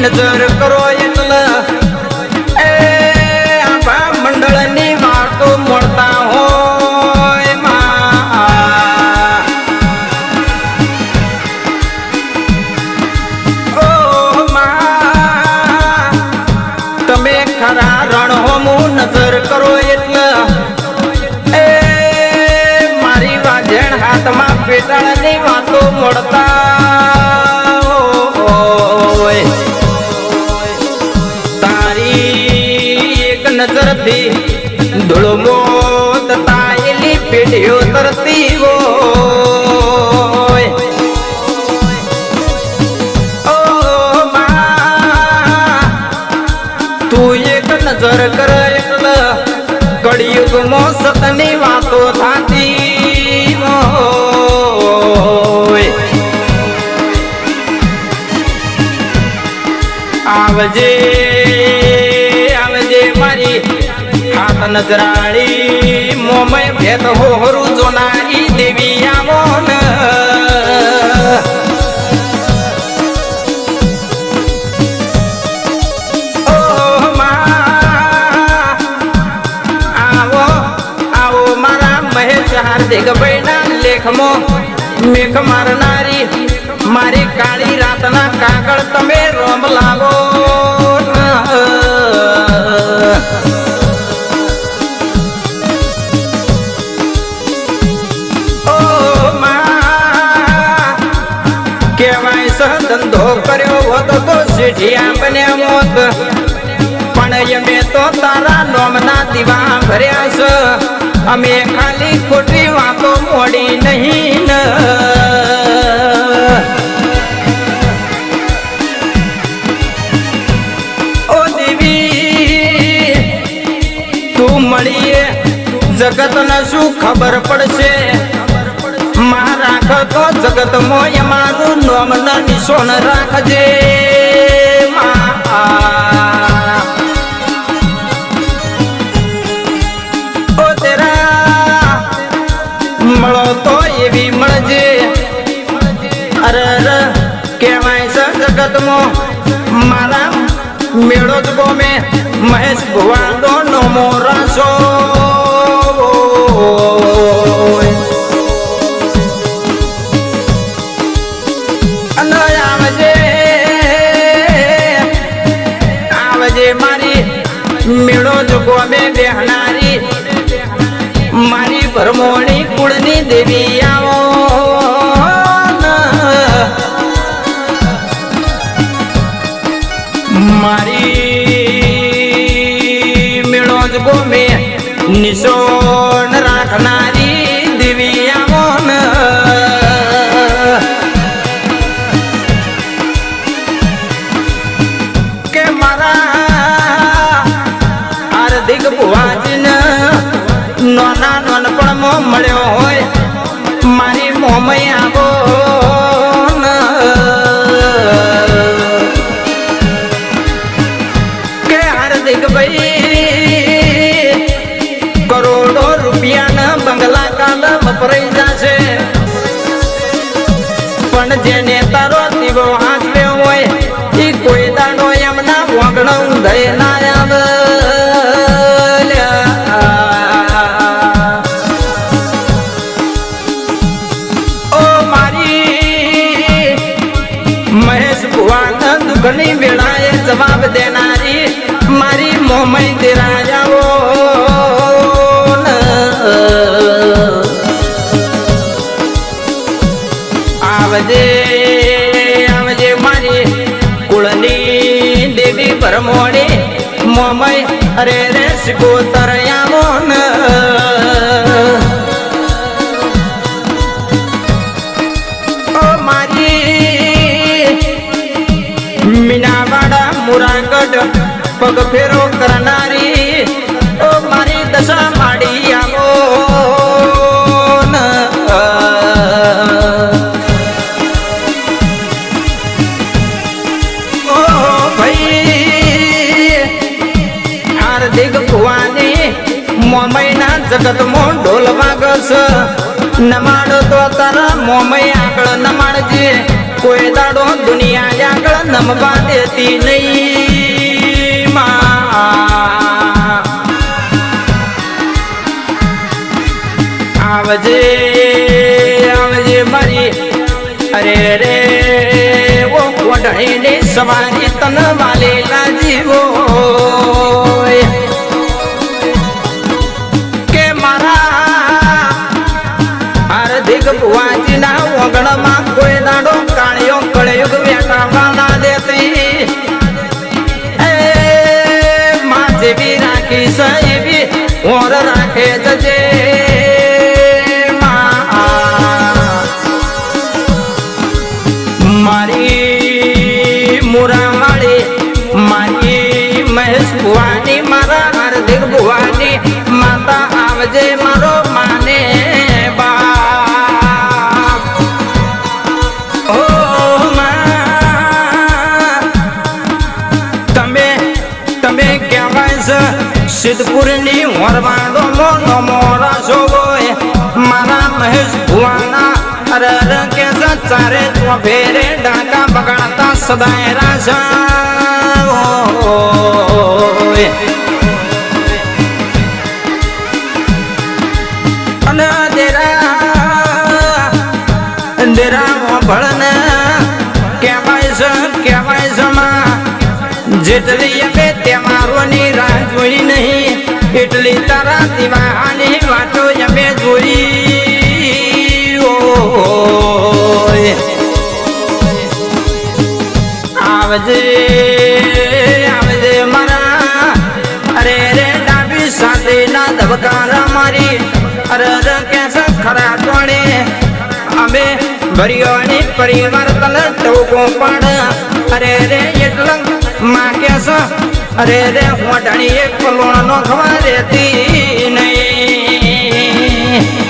નજર કરો એટલે એ આભા મંડળની વાતો મળતા હોય માં ઓ માં તમે ખરા રણહોમું નજર કરો એટલે એ મારી વાજણ હાથમાં પેટાળની વાતો મળતા નજરથી ધૂળમો તાયેલી પેઢીઓ તરતી હોય ઓ માં તું એક નજર કર એટલે કળિયુગમાં સતની વાતો થાતી હોય આવજે મારી હાથ નજરાળી મોમય ભેદ હોરું જોનારી દેવી આવો ને ઓ માં આવો આવો મારા મહેશ હાર્દિક ભાઈના લેખમાં મેઘ મારનારી મારી કાળી રાતના કાગળ તમે રોમ લાવો ધંધો કર્યો હોત તો સીઠિયા બન્યા મોત પણ અમે તો તારા નોમના દીવા ભર્યા છે અમે ખાલી ખોટી વાતો મોડી નહીં ને ઓ દેવી તું મળીએ જગતને શું ખબર પડશે રાખ તો જગત મોય મારું નોમ ના નિશોન રાખજે ઓ તેરા મળો તો એવી મળજે અરે કહેવાય છે જગતમાં મારા મેળો જ ગોમે મહેશ ભુવાનો નોમો રાસો મેળો જોગો બે બેહનારી મારી ભરમોણી કુળની દેવી આવો મારી મેળો જોગો મે નિશોન રાખનારી દેવી આવો કે મારા હાર્દિક ભુવાજીને નોના નોનપણમાં મળ્યો હોય મારી મોમય આવો કે હાર્દિક ભાઈ કરોડો રૂપિયાના બંગલા કાલ વપરાઈ જશે પણ જેને તારો દીવો હાચવ્યો હોય એ કોઈ દાડો એમના વાગણ ઊંધે ના આવે ઘણી વેળાએ જવાબ દેનારી મારી મોમય દેરાજાઓ આવજે આવજે મારી કુળની દેવી ભરમોણી મોમય અરે રે સિકોતર આવો મીનાવાડા મુરાગઢ પગ ફેરો કરનારી ઓ મારી દશા માડી આવો ઓ ભાઈ હાર્દિક ભુવાની મોમયના જગતમાં ઢોલ વાગસ નમાડો તો તારા મોમય આગળ નમાડજે કોઈ દાડો દુનિયા આગળ નમવા દે દેતી નહીં આવજે આવજે મારી અરે રે ઓ કોઢણીની સવારી તન વાલેલા જીવો કે મારા હાર્દિક ભુવાજીના ઓગણમાં કોઈ દાડો કાળિયો કળયુગ વેટાવા ના દેતી એ માં જેવી રાખી સહેવી ઓર રાખે જજે મારી મુરામાળી મારી મહેશ ભુવાની મારા હાર્દિક ભુવાની માતા આવજે મારો માને બાપ ઓ તમે કહેવાય છે સિદ્ધપુરની વરવાડો મોનો મોરા જોય મારા મહેશ ભુવાના અરે કે ચારે ફેરે ડાકા બગાડતા સદાય રાજા અને ડેરા ભળને કહેવાય છે જેટલી અમે તમારોની રાહ જોઈ નહીં એટલી તારા દીવાની વાતો અમે જોઈ આવજે આવજે મારા અરે રે ડાબી સાથે ના ધબકારા મારી અરે કેસ ખરા ટોળે અમે ભરિયોની પરિવાર તને ટોકો પણ અરે રે એટલે માં કેસ અરે રે હોટણી એક પલોણ નો ખવા રહેતી નહીં